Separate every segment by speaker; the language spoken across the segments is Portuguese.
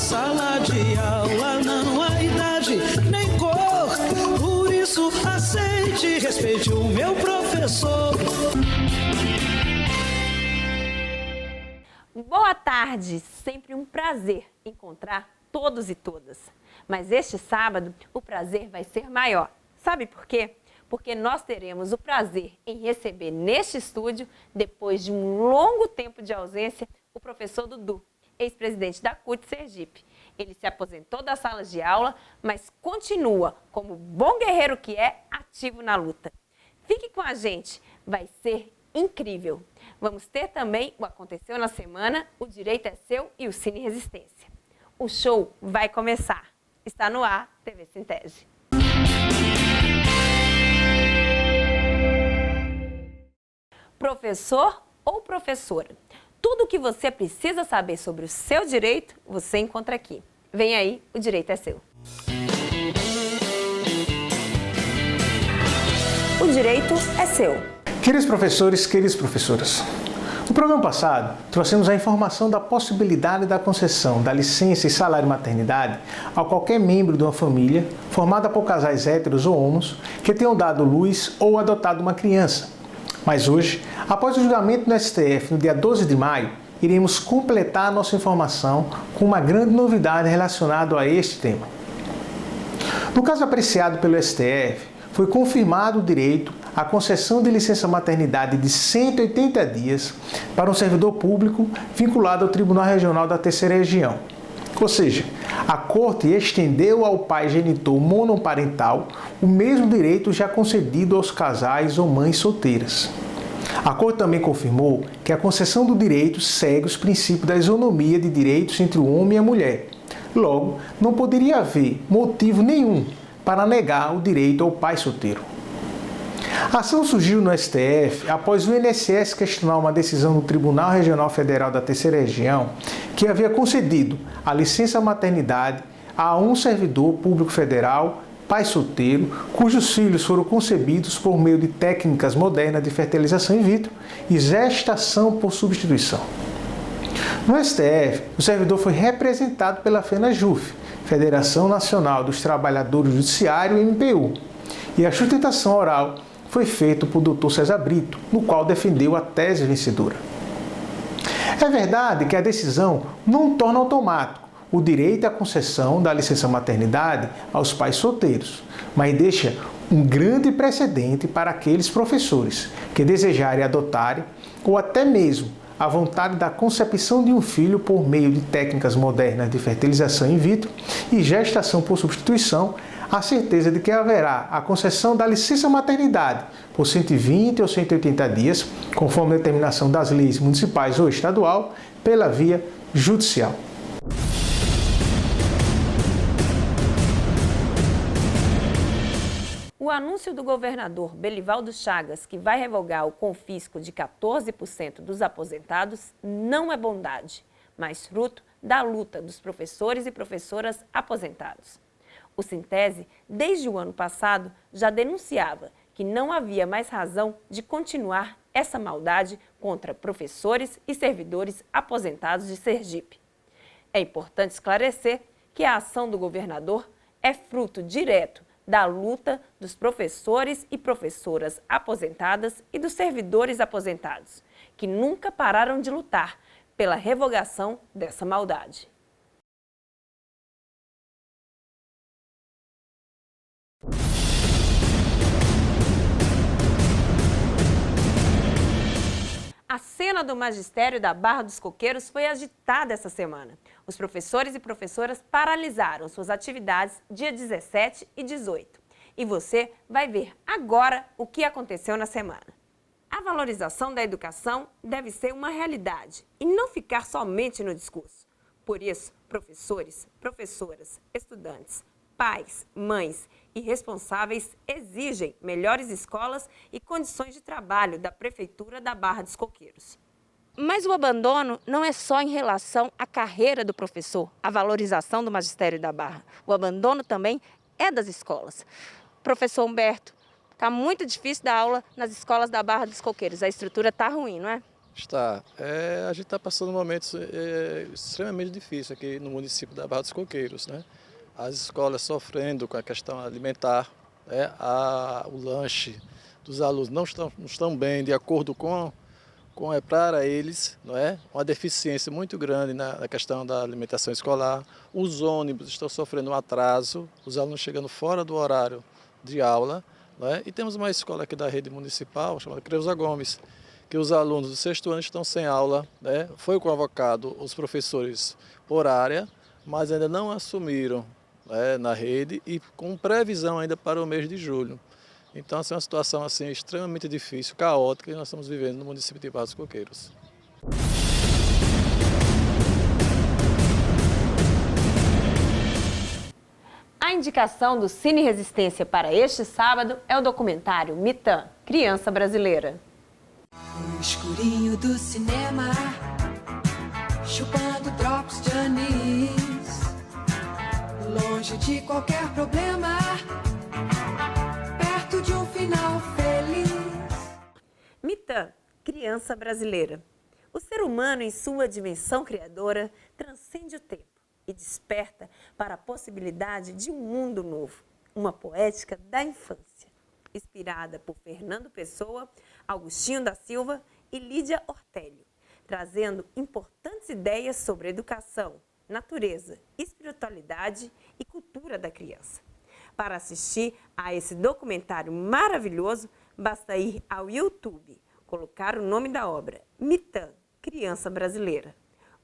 Speaker 1: sala de aula não há idade nem cor. Por isso aceite e respeite o meu professor.
Speaker 2: Boa tarde, sempre um prazer encontrar todos e todas. Mas este sábado o prazer vai ser maior. Sabe por quê? Porque nós teremos o prazer em receber neste estúdio, depois de um longo tempo de ausência, o professor Dudu, ex-presidente da CUT Sergipe. Ele se aposentou das salas de aula, mas continua, como bom guerreiro que é, ativo na luta. Fique com a gente, vai ser incrível. Vamos ter também o Aconteceu na Semana, o Direito é Seu e o Cine Resistência. O show vai começar. Está no ar, TV Sintese. Professor ou professora? Tudo o que você precisa saber sobre o seu direito, você encontra aqui. Vem aí, o Direito é Seu. O direito é seu.
Speaker 3: Queridos professores, queridas professoras, no programa passado, trouxemos a informação da possibilidade da concessão da licença e salário maternidade a qualquer membro de uma família formada por casais héteros ou homos que tenham dado luz ou adotado uma criança. Mas hoje, após o julgamento no STF no dia 12 de maio, iremos completar a nossa informação com uma grande novidade relacionada a este tema. No caso apreciado pelo STF, foi confirmado o direito à concessão de licença maternidade de 180 dias para um servidor público vinculado ao Tribunal Regional da Terceira Região. Ou seja, a Corte estendeu ao pai genitor monoparental o mesmo direito já concedido aos casais ou mães solteiras. A Corte também confirmou que a concessão do direito segue os princípios da isonomia de direitos entre o homem e a mulher. Logo, não poderia haver motivo nenhum para negar o direito ao pai solteiro. A ação surgiu no STF após o INSS questionar uma decisão do Tribunal Regional Federal da Terceira Região que havia concedido a licença maternidade a um servidor público federal, pai solteiro, cujos filhos foram concebidos por meio de técnicas modernas de fertilização in vitro e gestação por substituição. No STF, o servidor foi representado pela FENAJUF, Federação Nacional dos Trabalhadores do Judiciário, MPU, e a sustentação oral foi feita por Dr. César Brito, no qual defendeu a tese vencedora. É verdade que a decisão não torna automático o direito à concessão da licença maternidade aos pais solteiros, mas deixa um grande precedente para aqueles professores que desejarem adotarem ou até mesmo a vontade da concepção de um filho por meio de técnicas modernas de fertilização in vitro e gestação por substituição, a certeza de que haverá a concessão da licença maternidade por 120 ou 180 dias, conforme a determinação das leis municipais ou estadual, pela via judicial.
Speaker 2: O anúncio do governador Belivaldo Chagas, que vai revogar o confisco de 14% dos aposentados, não é bondade, mas fruto da luta dos professores e professoras aposentados. O Sintese, desde o ano passado, já denunciava que não havia mais razão de continuar essa maldade contra professores e servidores aposentados de Sergipe. É importante esclarecer que a ação do governador é fruto direto da luta dos professores e professoras aposentadas e dos servidores aposentados, que nunca pararam de lutar pela revogação dessa maldade. A cena do magistério da Barra dos Coqueiros foi agitada essa semana. Os professores e professoras paralisaram suas atividades dia 17 e 18. E você vai ver agora o que aconteceu na semana. A valorização da educação deve ser uma realidade e não ficar somente no discurso. Por isso, professores, professoras, estudantes, pais, mães e responsáveis exigem melhores escolas e condições de trabalho da Prefeitura da Barra dos Coqueiros. Mas o abandono não é só em relação à carreira do professor, a valorização do magistério da Barra. O abandono também é das escolas. Professor Humberto, está muito difícil dar aula nas escolas da Barra dos Coqueiros. A estrutura está ruim, não é?
Speaker 4: Está. A gente está passando momentos extremamente difíceis aqui no município da Barra dos Coqueiros, né? As escolas sofrendo com a questão alimentar, né? O lanche dos alunos não estão bem de acordo com para eles, não é? Uma deficiência muito grande na questão da alimentação escolar. Os ônibus estão sofrendo um atraso, os alunos chegando fora do horário de aula, não é? E temos uma escola aqui da rede municipal, chamada Creuza Gomes, que os alunos do 6º ano estão sem aula, né? Foi convocado os professores por área, mas ainda não assumiram, né, na rede e com previsão ainda para o mês de julho. Então, essa é uma situação assim, extremamente difícil, caótica, que nós estamos vivendo no município de Barra dos Coqueiros.
Speaker 2: A indicação do Cine Resistência para este sábado é o documentário Mitã, Criança Brasileira.
Speaker 5: No escurinho do cinema, chupando drops de anis, longe de qualquer problema, perto de um final feliz.
Speaker 2: Mitã, Criança Brasileira. O ser humano, em sua dimensão criadora, transcende o tempo e desperta para a possibilidade de um mundo novo, uma poética da infância, inspirada por Fernando Pessoa, Augustinho da Silva e Lídia Ortélio, trazendo importantes ideias sobre educação, natureza, espiritualidade e cultura da criança. Para assistir a esse documentário maravilhoso, basta ir ao YouTube, colocar o nome da obra, Mitã, Criança Brasileira.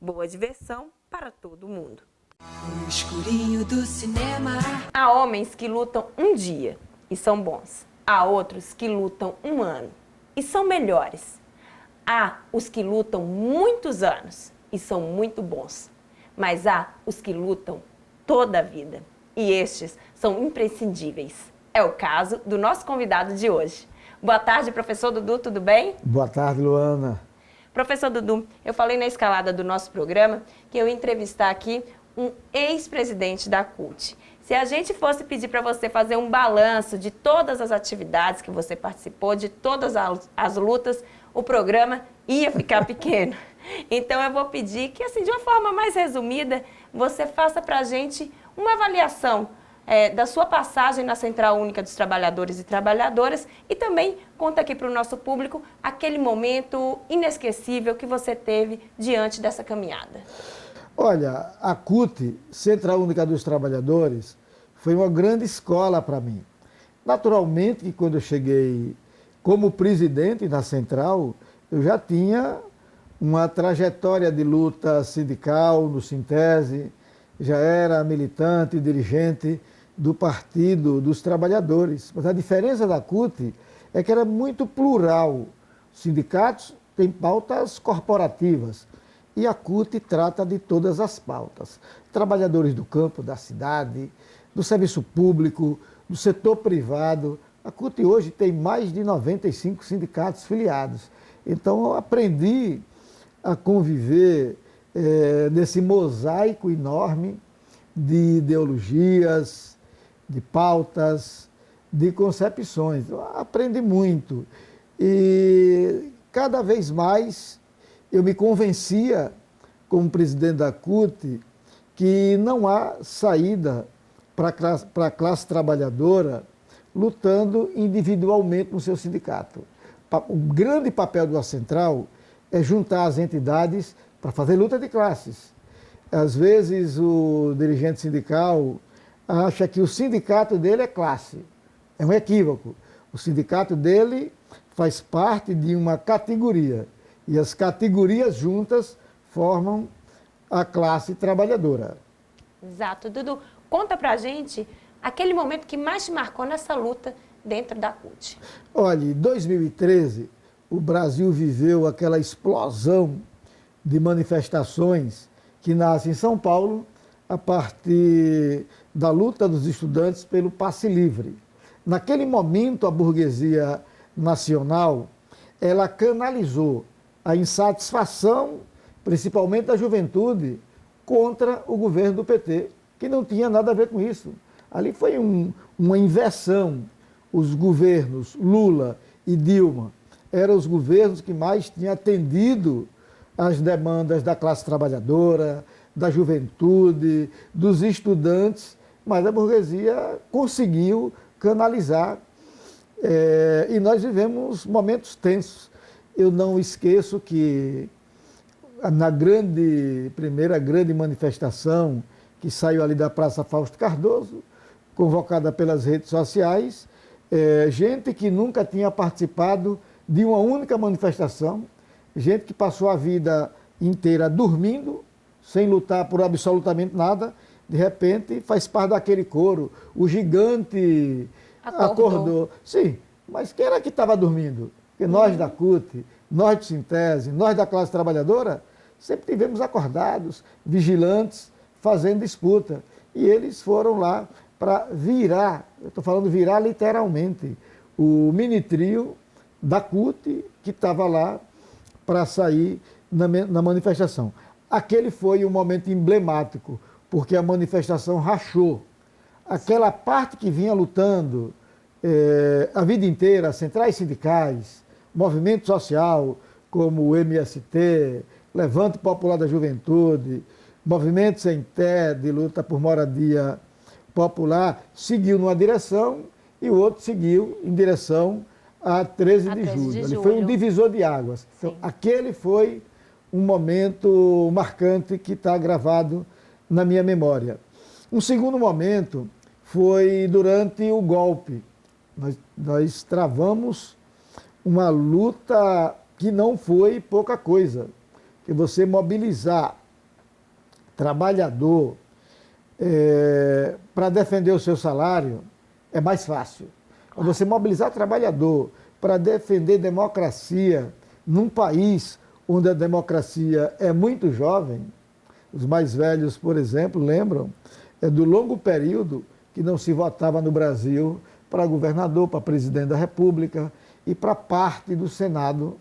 Speaker 2: Boa diversão para todo mundo.
Speaker 5: No escurinho do cinema,
Speaker 2: Há homens que lutam um dia e são bons. Há outros que lutam um ano e são melhores. Há os que lutam muitos anos e são muito bons. Mas há os que lutam toda a vida. E estes são imprescindíveis. É o caso do nosso convidado de hoje. Boa tarde, professor Dudu, tudo bem?
Speaker 6: Boa tarde, Luana.
Speaker 2: Professor Dudu, eu falei na escalada do nosso programa que eu ia entrevistar aqui um ex-presidente da CUT. Se a gente fosse pedir para você fazer um balanço de todas as atividades que você participou, de todas as lutas, o programa ia ficar pequeno. Então eu vou pedir que, assim, de uma forma mais resumida, você faça para a gente uma avaliação da sua passagem na Central Única dos Trabalhadores e Trabalhadoras e também conta aqui para o nosso público aquele momento inesquecível que você teve diante dessa caminhada.
Speaker 6: Olha, a CUT, Central Única dos Trabalhadores, foi uma grande escola para mim. Naturalmente que quando eu cheguei como presidente na Central, eu já tinha uma trajetória de luta sindical no Sintese, já era militante e dirigente do Partido dos Trabalhadores. Mas a diferença da CUT é que era muito plural. Os sindicatos têm pautas corporativas e a CUT trata de todas as pautas. Trabalhadores do campo, da cidade, do serviço público, do setor privado. A CUT hoje tem mais de 95 sindicatos filiados. Então eu aprendi a conviver nesse mosaico enorme de ideologias, de pautas, de concepções. Eu aprendi muito e cada vez mais eu me convencia, como presidente da CUT, que não há saída para a classe trabalhadora lutando individualmente no seu sindicato. O grande papel da Central é juntar as entidades para fazer luta de classes. Às vezes o dirigente sindical acha que o sindicato dele é classe. É um equívoco. O sindicato dele faz parte de uma categoria. E as categorias juntas formam a classe trabalhadora.
Speaker 2: Exato. Dudu, conta pra gente aquele momento que mais te marcou nessa luta dentro da CUT.
Speaker 6: Olha, em 2013, o Brasil viveu aquela explosão de manifestações que nasce em São Paulo a partir da luta dos estudantes pelo passe livre. Naquele momento, a burguesia nacional, ela canalizou a insatisfação, principalmente da juventude, contra o governo do PT, que não tinha nada a ver com isso. Ali foi uma inversão. Os governos Lula e Dilma eram os governos que mais tinham atendido às demandas da classe trabalhadora, da juventude, dos estudantes, mas a burguesia conseguiu canalizar e nós vivemos momentos tensos. Eu não esqueço que na primeira grande manifestação que saiu ali da Praça Fausto Cardoso, convocada pelas redes sociais, gente que nunca tinha participado de uma única manifestação, gente que passou a vida inteira dormindo, sem lutar por absolutamente nada, de repente faz parte daquele coro. O gigante acordou. Sim, mas quem era que estava dormindo? Porque nós da CUT, nós de Sintese, nós da classe trabalhadora, sempre tivemos acordados, vigilantes, fazendo disputa. E eles foram lá para virar, eu estou falando virar literalmente, o mini-trio da CUT que estava lá para sair na manifestação. Aquele foi um momento emblemático, porque a manifestação rachou. Aquela parte que vinha lutando a vida inteira, centrais sindicais, movimento social, como o MST, Levante Popular da Juventude, Movimento Sem Terra, de luta por moradia popular, seguiu numa direção e o outro seguiu em direção a 13 de julho. Ele foi um divisor de águas. Então, aquele foi um momento marcante que está gravado na minha memória. Um segundo momento foi durante o golpe. Nós travamos uma luta que não foi pouca coisa. Que você mobilizar trabalhador para defender o seu salário é mais fácil. Claro. Você mobilizar trabalhador para defender democracia num país onde a democracia é muito jovem, os mais velhos, por exemplo, lembram do longo período que não se votava no Brasil para governador, para presidente da República e para parte do Senado,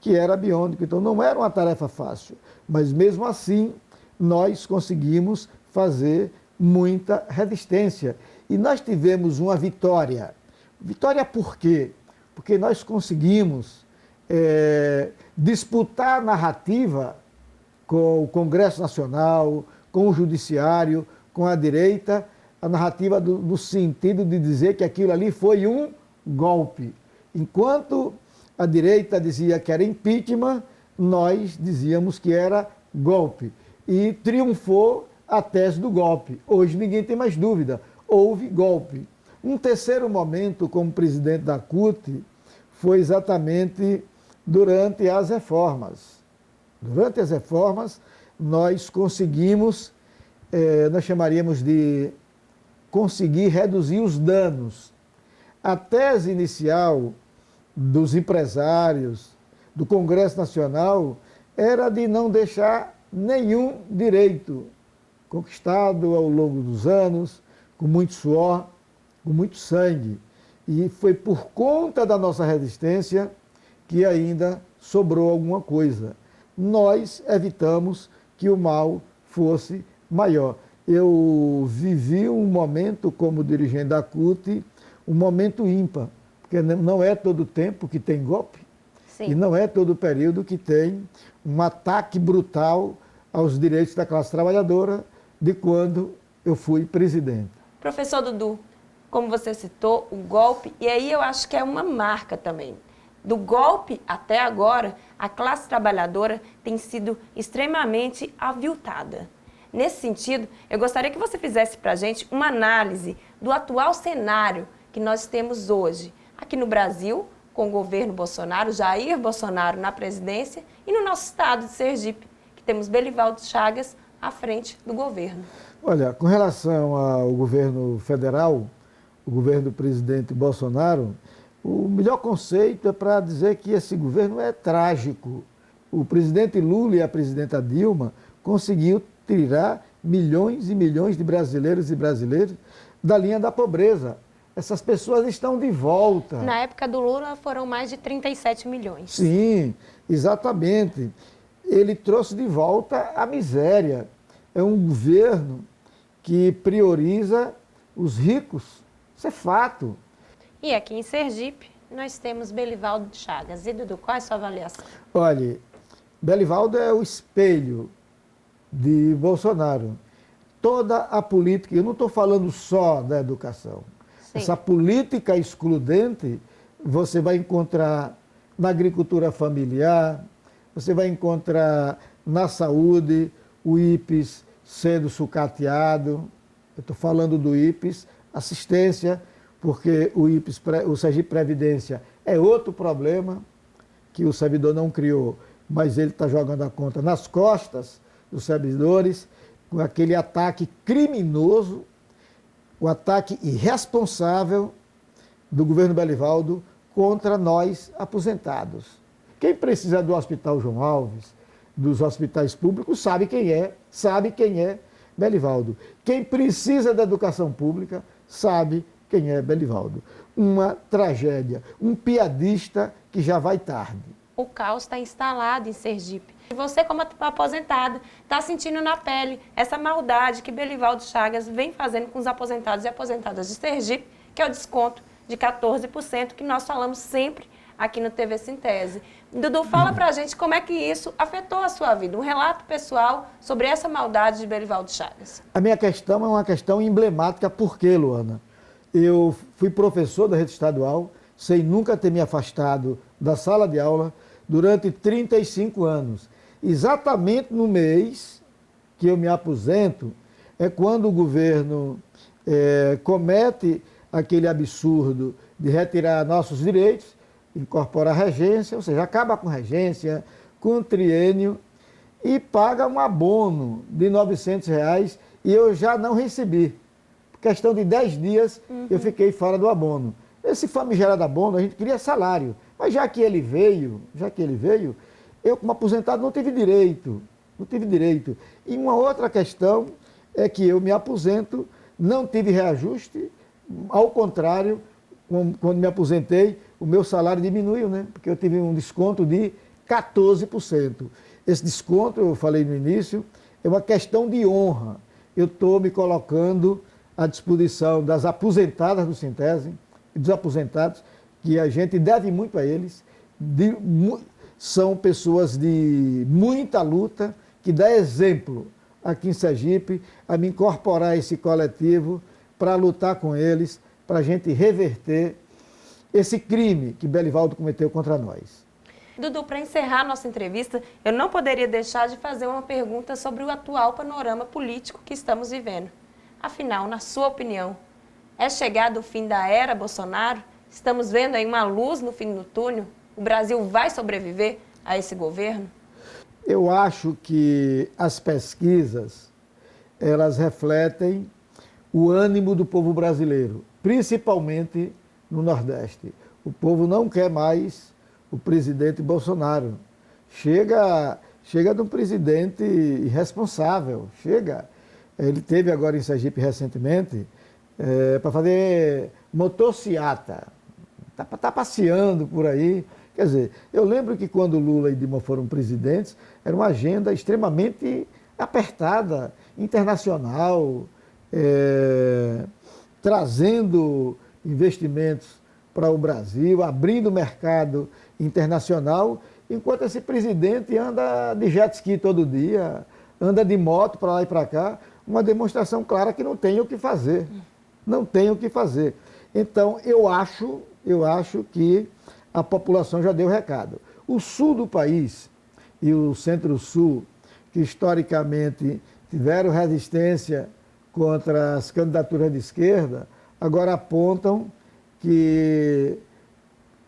Speaker 6: que era biônico. Então não era uma tarefa fácil, mas mesmo assim nós conseguimos fazer muita resistência. E nós tivemos uma vitória. Vitória por quê? Porque nós conseguimos disputar a narrativa com o Congresso Nacional, com o Judiciário, com a direita, a narrativa no sentido de dizer que aquilo ali foi um golpe. Enquanto a direita dizia que era impeachment, nós dizíamos que era golpe. E triunfou a tese do golpe. Hoje ninguém tem mais dúvida, houve golpe. Um terceiro momento como presidente da CUT foi exatamente durante as reformas. Durante as reformas, nós conseguimos, nós chamaríamos de conseguir reduzir os danos. A tese inicial dos empresários, do Congresso Nacional, era de não deixar nenhum direito conquistado ao longo dos anos, com muito suor, com muito sangue. E foi por conta da nossa resistência que ainda sobrou alguma coisa. Nós evitamos que o mal fosse maior. Eu vivi um momento como dirigente da CUT, um momento ímpar, porque não é todo tempo que tem golpe. Sim. E não é todo período que tem um ataque brutal aos direitos da classe trabalhadora de quando eu fui presidente.
Speaker 2: Professor Dudu, como você citou, o golpe, e aí eu acho que é uma marca também. Do golpe até agora, a classe trabalhadora tem sido extremamente aviltada. Nesse sentido, eu gostaria que você fizesse para a gente uma análise do atual cenário que nós temos hoje, aqui no Brasil, com o governo Bolsonaro, Jair Bolsonaro na presidência, e no nosso estado de Sergipe, que temos Belivaldo Chagas à frente do governo.
Speaker 6: Olha, com relação ao governo federal, o governo do presidente Bolsonaro, o melhor conceito é para dizer que esse governo é trágico. O presidente Lula e a presidenta Dilma conseguiu tirar milhões e milhões de brasileiros e brasileiras da linha da pobreza. Essas pessoas estão de volta.
Speaker 2: Na época do Lula foram mais de 37 milhões.
Speaker 6: Sim, exatamente. Ele trouxe de volta a miséria. É um governo que prioriza os ricos. Isso é fato.
Speaker 2: E aqui em Sergipe, nós temos Belivaldo Chagas. E, Dudu, qual é a sua avaliação?
Speaker 6: Olha, Belivaldo é o espelho de Bolsonaro. Toda a política, eu não estou falando só da educação. Sim. Essa política excludente você vai encontrar na agricultura familiar, você vai encontrar na saúde, o IPES sendo sucateado. Eu estou falando do IPES, assistência, porque o IPES, o Sergipe Previdência, é outro problema que o servidor não criou, mas ele está jogando a conta nas costas dos servidores, com aquele ataque criminoso, o ataque irresponsável do governo Belivaldo contra nós aposentados. Quem precisa do Hospital João Alves, dos hospitais públicos, sabe quem é Belivaldo. Quem precisa da educação pública sabe quem é Belivaldo. Uma tragédia, um piadista que já vai tarde.
Speaker 2: O caos está instalado em Sergipe. E você, como aposentado, está sentindo na pele essa maldade que Belivaldo Chagas vem fazendo com os aposentados e aposentadas de Sergipe, que é o desconto de 14% que nós falamos sempre aqui no TV Sintese. Dudu, fala pra gente como é que isso afetou a sua vida. Um relato pessoal sobre essa maldade de Belivaldo Chagas.
Speaker 6: A minha questão é uma questão emblemática. Por quê, Luana? Eu fui professor da rede estadual, sem nunca ter me afastado da sala de aula durante 35 anos. Exatamente no mês que eu me aposento, é quando o governo comete aquele absurdo de retirar nossos direitos, incorporar a regência, ou seja, acaba com regência, com triênio e paga um abono de R$900 e eu já não recebi. Por questão de 10 dias, eu fiquei fora do abono. Esse famigerado abono, a gente queria salário, mas já que ele veio, eu como aposentado não tive direito. E uma outra questão é que eu me aposento, não tive reajuste, ao contrário, quando me aposentei, o meu salário diminuiu, né? Porque eu tive um desconto de 14%. Esse desconto, eu falei no início, é uma questão de honra. Eu estou me colocando à disposição das aposentadas do Sintese e dos aposentados, que a gente deve muito a eles. São pessoas de muita luta, que dá exemplo aqui em Sergipe, a me incorporar a esse coletivo para lutar com eles, para a gente reverter esse crime que Belivaldo cometeu contra nós.
Speaker 2: Dudu, para encerrar nossa entrevista, eu não poderia deixar de fazer uma pergunta sobre o atual panorama político que estamos vivendo. Afinal, na sua opinião, é chegado o fim da era Bolsonaro? Estamos vendo aí uma luz no fim do túnel? O Brasil vai sobreviver a esse governo?
Speaker 6: Eu acho que as pesquisas, elas refletem o ânimo do povo brasileiro, principalmente no Nordeste. O povo não quer mais o presidente Bolsonaro. Chega de um presidente irresponsável, Ele teve agora em Sergipe recentemente para fazer motociata, está passeando por aí. Quer dizer, eu lembro que quando Lula e Dilma foram presidentes, era uma agenda extremamente apertada, internacional, trazendo investimentos para o Brasil, abrindo o mercado internacional, enquanto esse presidente anda de jet ski todo dia, anda de moto para lá e para cá, uma demonstração clara que não tem o que fazer. Não tem o que fazer. Então, eu acho que a população já deu recado. O sul do país e o centro-sul, que historicamente tiveram resistência contra as candidaturas de esquerda, agora apontam que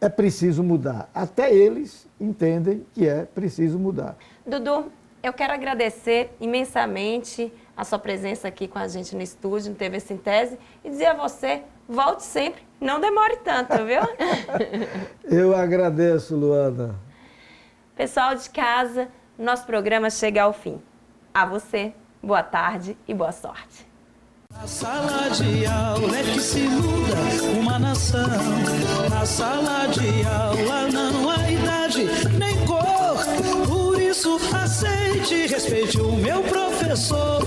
Speaker 6: é preciso mudar. Até eles entendem que é preciso mudar.
Speaker 2: Dudu, eu quero agradecer imensamente a sua presença aqui com a gente no estúdio, no TV Sintese, e dizer a você, volte sempre, não demore tanto, viu?
Speaker 6: Eu agradeço, Luana.
Speaker 2: Pessoal de casa, nosso programa chega ao fim. A você, boa tarde e boa sorte.
Speaker 1: Na sala de aula é que se muda uma nação. Na sala de aula não há idade nem cor. Por isso aceite e respeite o meu professor.